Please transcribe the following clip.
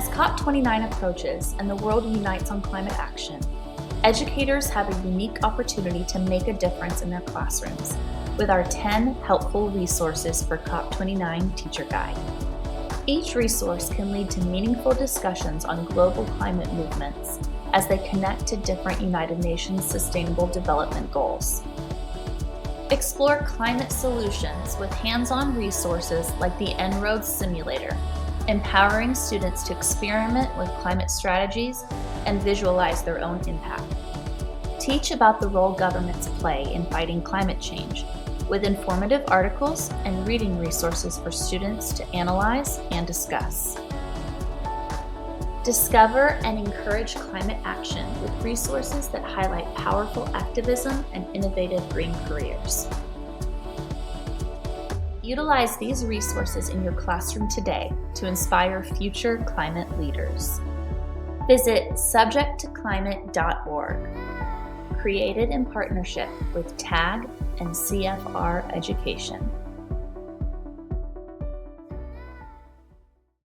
As COP29 approaches and the world unites on climate action, educators have a unique opportunity to make a difference in their classrooms with our 10 helpful resources for COP29 Teacher Guide. Each resource can lead to meaningful discussions on global climate movements as they connect to different United Nations Sustainable Development Goals. Explore climate solutions with hands-on resources like the En-ROADS Simulator, empowering students to experiment with climate strategies and visualize their own impact. Teach about the role governments play in fighting climate change, with informative articles and reading resources for students to analyze and discuss. Discover and encourage climate action with resources that highlight powerful activism and innovative green careers. Utilize these resources in your classroom today to inspire future climate leaders. Visit SubjectToClimate.org, created in partnership with TAG and CFR Education.